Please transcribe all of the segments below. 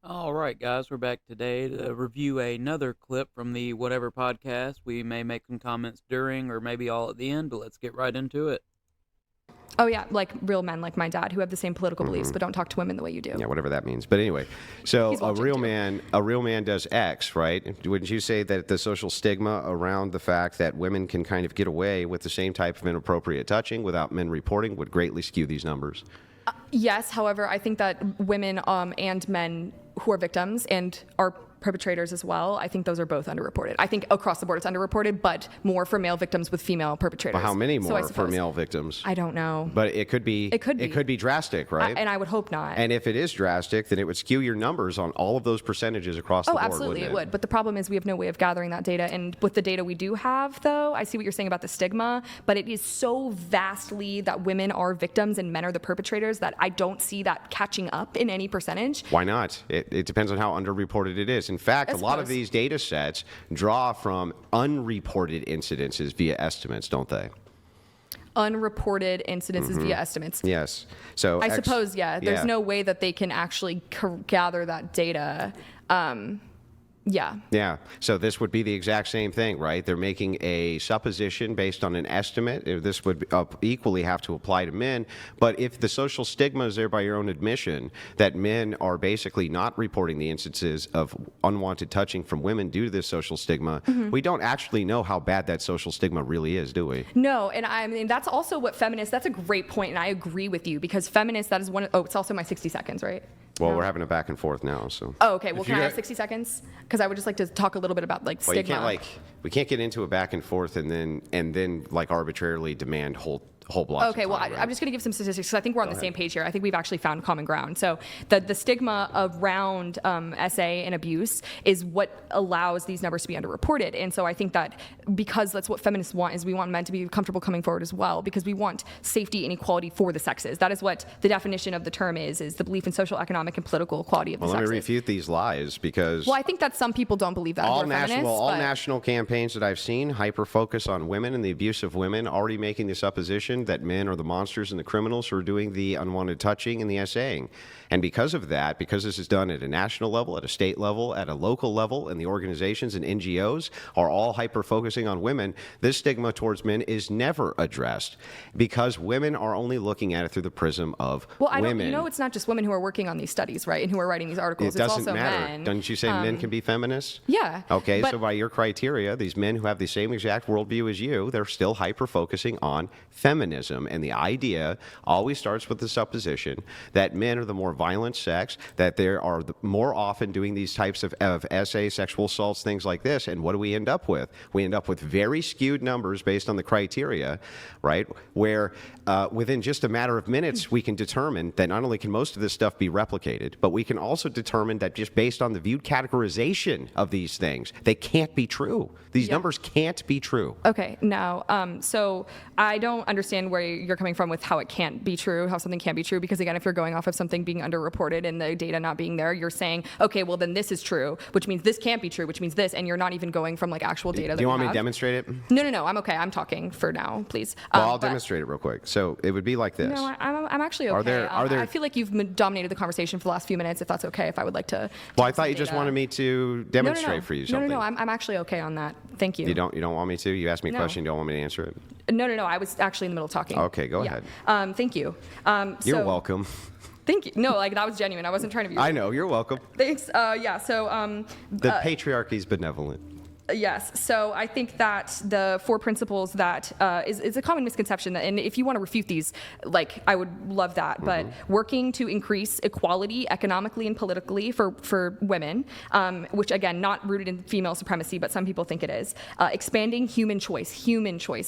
All right, guys, we're back today to review another clip from the Whatever podcast. We may make some comments during or maybe all at the end, but let's get right into it. Oh, yeah, like real men like my dad who have the same political beliefs but don't talk to women the way you do. Yeah, whatever that means. But anyway, so He's a watching, real too. man does X, right? Wouldn't you say that the social stigma around the fact that women can kind of get away with the same type of inappropriate touching without men reporting would greatly skew these numbers? Yes, however, I think that women and men who are victims and are perpetrators as well, I think those are both underreported. I think across the board it's underreported, but more for male victims with female perpetrators. But how many So more I for suppose- male victims? I don't know. But it could be. It could be. It could be drastic, right? And I would hope not. And if it is drastic, then it would skew your numbers on all of those percentages across the board. Absolutely, wouldn't it would. But the problem is we have no way of gathering that data. And with the data we do have, though, I see what you're saying about the stigma, but it is so vastly that women are victims and men are the perpetrators that I don't see that catching up in any percentage. Why not? It depends on how underreported it is. In fact, I a lot of suppose. these data sets draw from unreported incidences via estimates, don't they? Unreported incidences via estimates. Yes. So I suppose, yeah. There's yeah. no way that they can actually gather that data. Yeah. Yeah. So this would be the exact same thing, right? They're making a supposition based on an estimate. This would equally have to apply to men. But if the social stigma is there by your own admission that men are basically not reporting the instances of unwanted touching from women due to this social stigma, we don't actually know how bad that social stigma really is, do we? No, and I mean, that's also what feminists, that's a great point, and I agree with you, because feminists, that is one, it's also my 60 seconds, right? Well, No? we're having a back and forth now, so. Oh, okay. Well, If can I you're- have 60 seconds? Because I would just like to talk a little bit about like Well, stigma. we can't get into a back and forth and then like arbitrarily demand whole blocks. Okay, of well, time, right? I'm just going to give some statistics because I think we're on the same page here. I think we've actually found common ground. So the stigma around SA and abuse is what allows these numbers to be underreported. And so I think that because that's what feminists want, is we want men to be comfortable coming forward as well, because we want safety and equality for the sexes. That is what the definition of the term is the belief in social, economic, and political equality of the Well, let sexes. me refute these lies because Well, I think that some people don't believe that who all are feminists, but- national campaigns that I've seen hyper focus on women and the abuse of women, already making the supposition that men are the monsters and the criminals who are doing the unwanted touching and the essaying. And because of that, because this is done at a national level, at a state level, at a local level, and the organizations and NGOs are all hyper focusing on women, this stigma towards men is never addressed because women are only looking at it through the prism of Well, I women. don't. You know, it's not just women who are working on these studies, right, and who are writing these articles. It doesn't it's also matter. men. Don't you say men can be feminists? Yeah. Okay, but- so by your criteria, these men who have the same exact worldview as you, they're still hyper-focusing on feminism. And the idea always starts with the supposition that men are the more violent sex, that they are more often doing these types of SA, sexual assaults, things like this. And what do we end up with? We end up with very skewed numbers based on the criteria, right, where within just a matter of minutes, we can determine that not only can most of this stuff be replicated, but we can also determine that just based on the viewed categorization of these things, they can't be true. These numbers can't be true. Okay, now, so I don't understand where you're coming from with how it can't be true, how something can't be true, because again, if you're going off of something being underreported and the data not being there, you're saying, okay, well then this is true, which means this can't be true, which means this, and you're not even going from like actual data that Do you we want me have. to demonstrate it? No, I'm okay. I'm talking for now, please. Well, I'll but- demonstrate it real quick. So it would be like this. No, I'm actually okay. Are there- I feel like you've dominated the conversation for the last few minutes, if that's okay, if I would like to. Well, I take thought some you just data. wanted me to demonstrate for you something. No, I'm actually okay on that. Thank you. You don't want me to? You asked me a No. question, you don't want me to answer it? No, I was actually in the middle of talking. Okay, go Yeah. ahead. Thank you. You're So- welcome. Thank you. No, like that was genuine. I wasn't trying to be rude. I know, you're welcome. Thanks. Yeah. So The patriarchy's benevolent. yes. So I think that the four principles that is a common misconception, and if you want to refute these, like I would love that. But working to increase equality economically and politically for women, which again not rooted in female supremacy, but some people think it is. Expanding human choice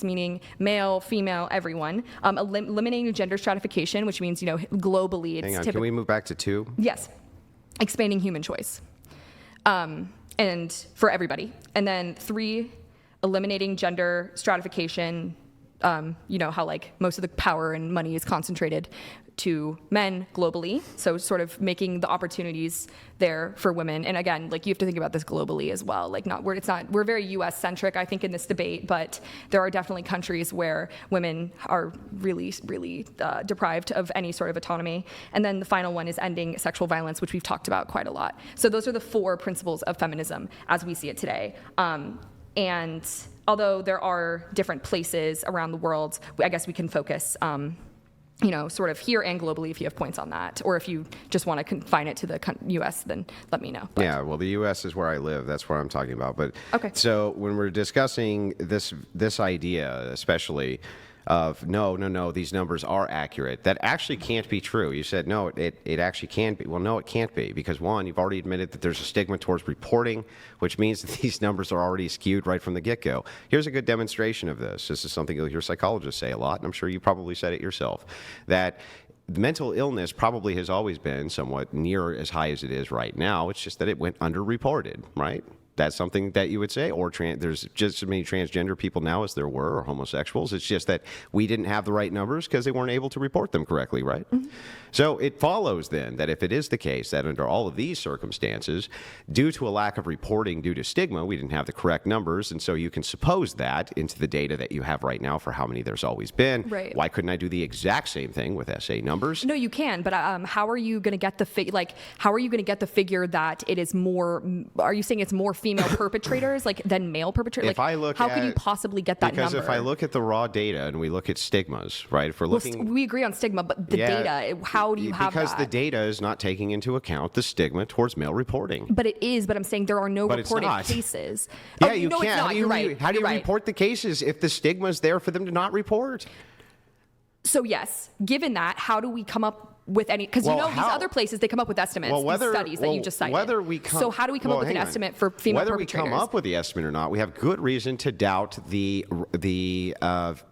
meaning male, female, everyone. Eliminating gender stratification, which means globally it's Hang on, can typically we move back to 2? yes, expanding human choice. And for everybody. And then 3, eliminating gender stratification. How like most of the power and money is concentrated to men globally. So sort of making the opportunities there for women. And again, like you have to think about this globally as well. Like we're very US centric, I think, in this debate, but there are definitely countries where women are really, really deprived of any sort of autonomy. And then the final one is ending sexual violence, which we've talked about quite a lot. So those are the 4 principles of feminism as we see it today. And although there are different places around the world, I guess we can focus, sort of here and globally if you have points on that. Or if you just want to confine it to the U.S., then let me know. But. Yeah, well, the U.S. is where I live. That's what I'm talking about. But okay. So when we're discussing this idea, especially of no, these numbers are accurate. That actually can't be true. You said, no, it actually can be. Well, no, it can't be because, one, you've already admitted that there's a stigma towards reporting, which means that these numbers are already skewed right from the get-go. Here's a good demonstration of this. This is something you'll hear psychologists say a lot, and I'm sure you probably said it yourself, that mental illness probably has always been somewhat near as high as it is right now. It's just that it went underreported, right? That's something that you would say, or there's just as many transgender people now as there were, or homosexuals. It's just that we didn't have the right numbers because they weren't able to report them correctly, right? Mm-hmm. So it follows then that if it is the case that under all of these circumstances, due to a lack of reporting due to stigma, we didn't have the correct numbers, and so you can suppose that into the data that you have right now for how many there's always been. Right. Why couldn't I do the exact same thing with SA numbers? No, you can, but how are you going to get the how are you going to get the figure that it is more? Are you saying it's more female perpetrators than male perpetrators? How could you possibly get that because number? If I look at the raw data and we look at stigmas, right? If we're looking, we agree on stigma, but the data, how do you have that? Because the data is not taking into account the stigma towards male reporting. But it is. But I'm saying there are no reported cases. Yeah, you can't. It's not. You're right. How do you report the cases if the stigma is there for them to not report? So yes, given that, how do we come up with any? Because these other places, they come up with estimates, these studies that you just cited. So how do we come up with an estimate for female perpetrators? Whether we come up with the estimate or not, we have good reason to doubt the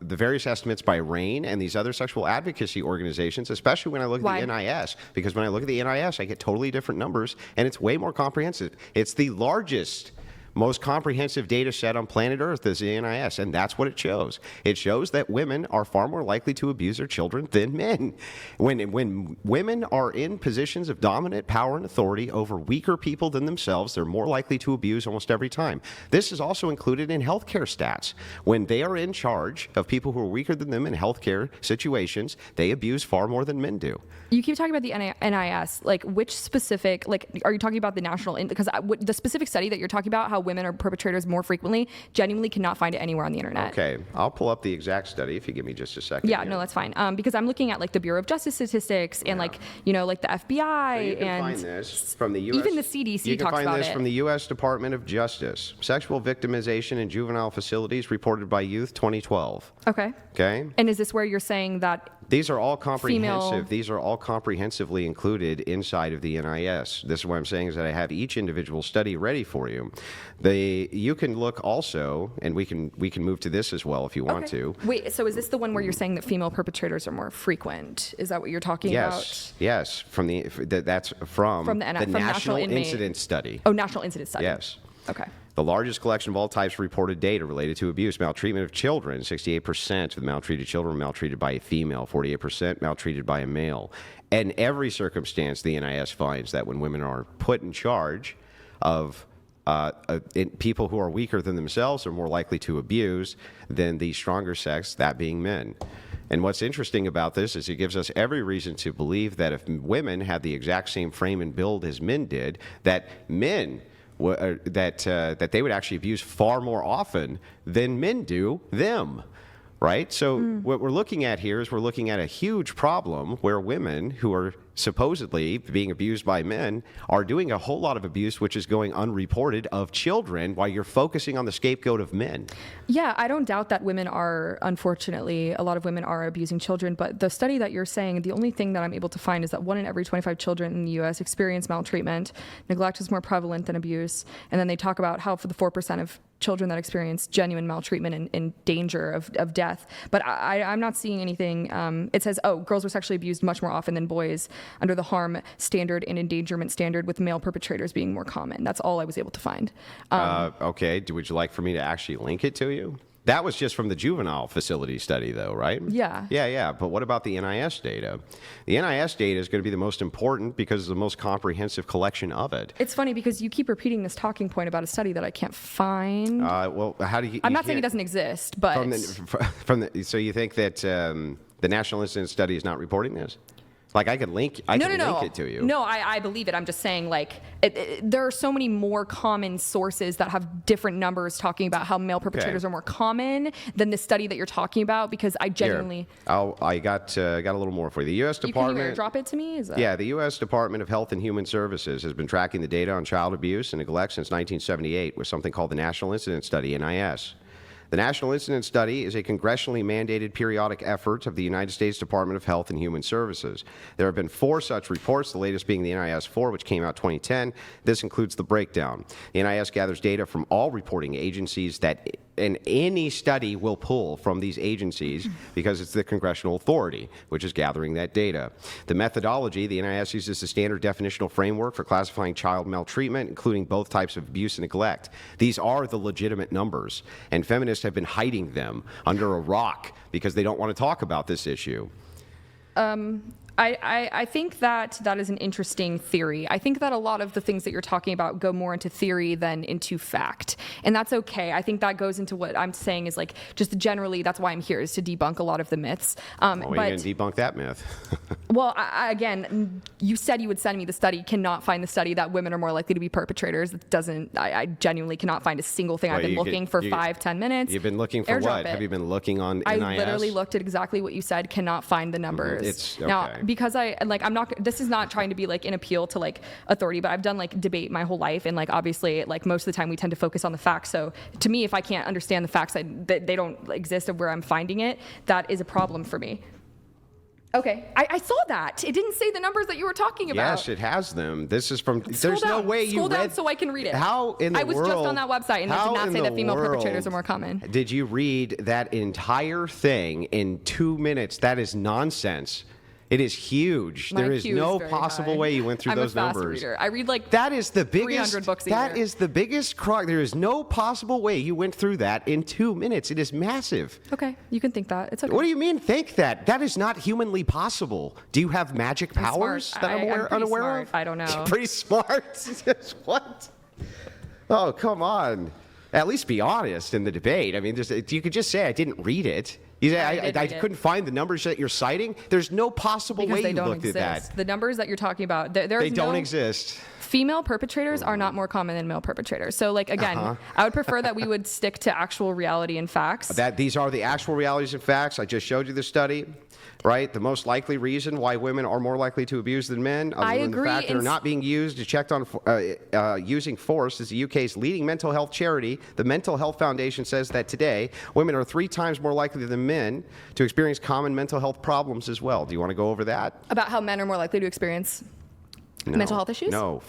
various estimates by RAINN and these other sexual advocacy organizations, especially when I look at the NIS. Because when I look at the NIS, I get totally different numbers, and it's way more comprehensive. It's the largest, most comprehensive data set on planet Earth is the NIS, and that's what it shows. It shows that women are far more likely to abuse their children than men. When women are in positions of dominant power and authority over weaker people than themselves, they're more likely to abuse almost every time. This is also included in healthcare stats. When they are in charge of people who are weaker than them in healthcare situations, they abuse far more than men do. You keep talking about the NIS. Which specific, are you talking about the national? Because the specific study that you're talking about, how women are perpetrators more frequently, genuinely cannot find it anywhere on the internet. Okay, I'll pull up the exact study if you give me just a second. Yeah, no, that's fine. Because I'm looking at the Bureau of Justice statistics and the FBI, so you can and find this from the US, even the CDC talks about it. You can find this from the U.S. Department of Justice. Sexual victimization in juvenile facilities reported by youth 2012. Okay. Okay. And is this where you're saying that these are all comprehensive. These are all comprehensively included inside of the NIS. This is what I'm saying is that I have each individual study ready for you. You can look also, and we can move to this as well if you want to. Wait, so is this the one where you're saying that female perpetrators are more frequent? Is that what you're talking about? Yes. That's from the National Incident Study. Oh, National Incident Study. Yes. Okay. The largest collection of all types of reported data related to abuse, maltreatment of children. 68% of the maltreated children were maltreated by a female, 48% maltreated by a male. In every circumstance, the NIS finds that when women are put in charge of people who are weaker than themselves are more likely to abuse than the stronger sex, that being men. And what's interesting about this is it gives us every reason to believe that if women had the exact same frame and build as men did, that men that they would actually abuse far more often than men do them, right? So what we're looking at here is we're looking at a huge problem where women who are supposedly being abused by men are doing a whole lot of abuse which is going unreported of children while you're focusing on the scapegoat of men. Yeah, I don't doubt that women are, unfortunately, a lot of women are abusing children, but the study that you're saying, the only thing that I'm able to find is that 1 in every 25 children in the U.S. experience maltreatment. Neglect is more prevalent than abuse. And then they talk about how for the 4% of children that experience genuine maltreatment and in danger of death. But I'm not seeing anything. It says, girls were sexually abused much more often than boys under the harm standard and endangerment standard, with male perpetrators being more common. That's all I was able to find. Okay. Would you like for me to actually link it to you? That was just from the juvenile facility study, though, right? Yeah. Yeah. But what about the NIS data? The NIS data is going to be the most important because it's the most comprehensive collection of it. It's funny because you keep repeating this talking point about a study that I can't find. Well, how do you? I'm not saying it doesn't exist, but So you think that the National Institute study is not reporting this? Like I can link it to you. No, I believe it. I'm just saying, like, there are so many more common sources that have different numbers talking about how male perpetrators are more common than the study that you're talking about. Because I genuinely, I got a little more for you. The U.S. Department. Can you airdrop it to me? The U.S. Department of Health and Human Services has been tracking the data on child abuse and neglect since 1978 with something called the National Incident Study, NIS. The National Incident Study is a congressionally mandated periodic effort of the United States Department of Health and Human Services. There have been 4 such reports, the latest being the NIS-4, which came out 2010. This includes the breakdown. The NIS gathers data from all reporting agencies and any study will pull from these agencies because it's the congressional authority which is gathering that data. The methodology, the NIS uses the standard definitional framework for classifying child maltreatment, including both types of abuse and neglect. These are the legitimate numbers, and feminists have been hiding them under a rock because they don't want to talk about this issue. I think that is an interesting theory. I think that a lot of the things that you're talking about go more into theory than into fact. And that's okay. I think that goes into what I'm saying is like, just generally, that's why I'm here, is to debunk a lot of the myths. Well, you can debunk that myth. Well, again, you said you would send me the study. Cannot find the study that women are more likely to be perpetrators. It doesn't, I genuinely cannot find a single thing. I've been looking for 5-10 minutes. You've been looking for what? Have you been looking on NIS? I literally looked at exactly what you said, cannot find the numbers. It's okay. Now, because I'm not, this is not trying to be like an appeal to like authority, but I've done like debate my whole life. And like, obviously, like most of the time we tend to focus on the facts. So to me, if I can't understand the facts, that they don't exist of where I'm finding it, that is a problem for me. Okay, I saw that. It didn't say the numbers that you were talking about. Yes, it has them. This is from. Scroll there's down. no way you Scroll down read. so I can read it. How in the world? I was just on that website and it did not say that female perpetrators are more common. Did you read that entire thing in 2 minutes? That is nonsense. It is huge. My There is IQ no very possible high. way you went through I'm those a fast numbers. Reader. I read like that is the biggest 300 books a That year. is the biggest crock. There is no possible way you went through that in 2 minutes. It is massive. Okay, you can think that. It's okay. What do you mean think that? That is not humanly possible. Do you have magic powers smart. that I'm pretty unaware smart. of? I don't know. Pretty smart? What? Oh, come on. At least be honest in the debate. I mean, you could just say I didn't read it. You say I couldn't find the numbers that you're citing. There's no possible way you looked at that. The numbers that you're talking about, They don't exist. Female perpetrators are not more common than male perpetrators. So, like, again, I would prefer that we would stick to actual reality and facts. These are the actual realities and facts. I just showed you the study, right? The most likely reason why women are more likely to abuse than men, other than the fact that are not being used, is checked on using force, is the UK's leading mental health charity. The Mental Health Foundation says that today, women are 3 times more likely than men to experience common mental health problems as well. Do you want to go over that? About how men are more likely to experience mental health issues? No,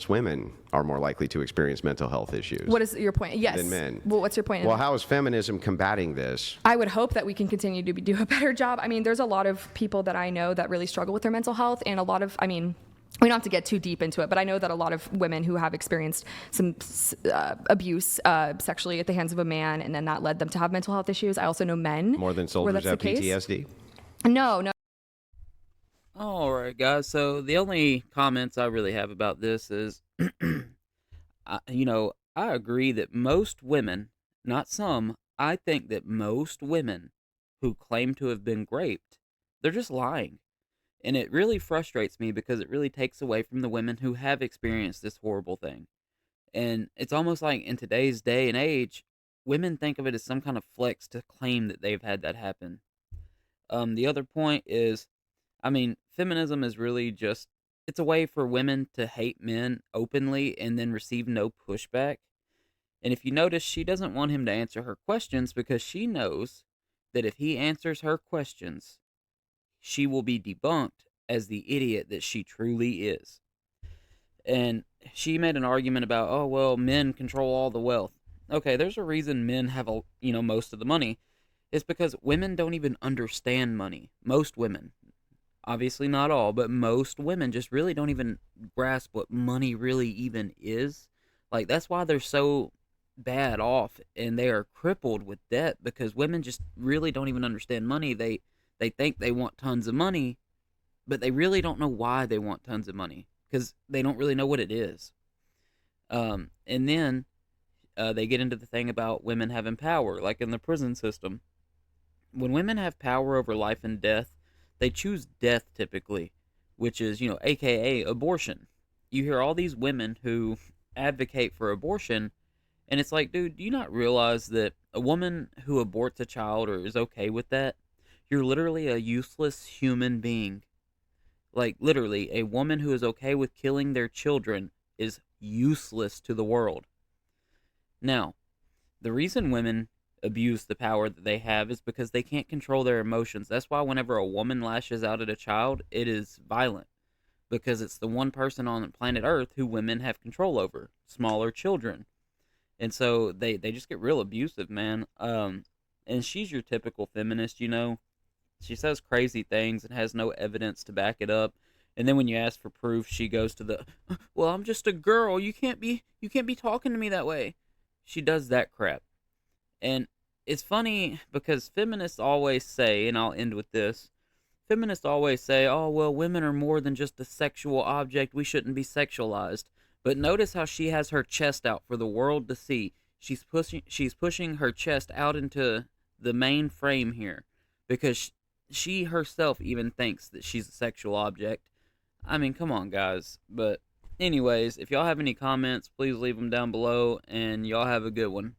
women are more likely to experience mental health issues. What is your point? Yes. Than men. Well, what's your point? Well, how is feminism combating this? I would hope that we can continue to do a better job. I mean, there's a lot of people that I know that really struggle with their mental health, and a lot of, I mean, we don't have to get too deep into it, but I know that a lot of women who have experienced some abuse sexually at the hands of a man, and then that led them to have mental health issues. I also know men. More than soldiers have PTSD? No. All right, guys. So the only comments I really have about this is, I agree that most women, not some, I think that most women who claim to have been raped, they're just lying. And it really frustrates me because it really takes away from the women who have experienced this horrible thing. And it's almost like in today's day and age, women think of it as some kind of flex to claim that they've had that happen. The other point is, I mean, feminism is really just, it's a way for women to hate men openly and then receive no pushback. And if you notice, she doesn't want him to answer her questions because she knows that if he answers her questions, she will be debunked as the idiot that she truly is. And she made an argument about, oh, well, men control all the wealth. Okay, there's a reason men have, most of the money. It's because women don't even understand money. Most women. Obviously not all, but most women just really don't even grasp what money really even is. Like, that's why they're so bad off and they are crippled with debt because women just really don't even understand money. They think they want tons of money, but they really don't know why they want tons of money because they don't really know what it is. And then they get into the thing about women having power, like in the prison system. When women have power over life and death, they choose death typically, which is, AKA abortion. You hear all these women who advocate for abortion, and it's like, dude, do you not realize that a woman who aborts a child or is okay with that, you're literally a useless human being. Like, literally, a woman who is okay with killing their children is useless to the world. Now, the reason women abuse the power that they have is because they can't control their emotions. That's why whenever a woman lashes out at a child, it is violent because it's the one person on planet Earth who women have control over, smaller children. And so they just get real abusive, man. And she's your typical feminist. She says crazy things and has no evidence to back it up. And then when you ask for proof, she goes to the, well, I'm just a girl. You can't be talking to me that way. She does that crap. And it's funny because feminists always say, and I'll end with this, feminists always say, oh, well, women are more than just a sexual object. We shouldn't be sexualized. But notice how she has her chest out for the world to see. She's pushing her chest out into the main frame here because she herself even thinks that she's a sexual object. I mean, come on, guys. But anyways, if y'all have any comments, please leave them down below and y'all have a good one.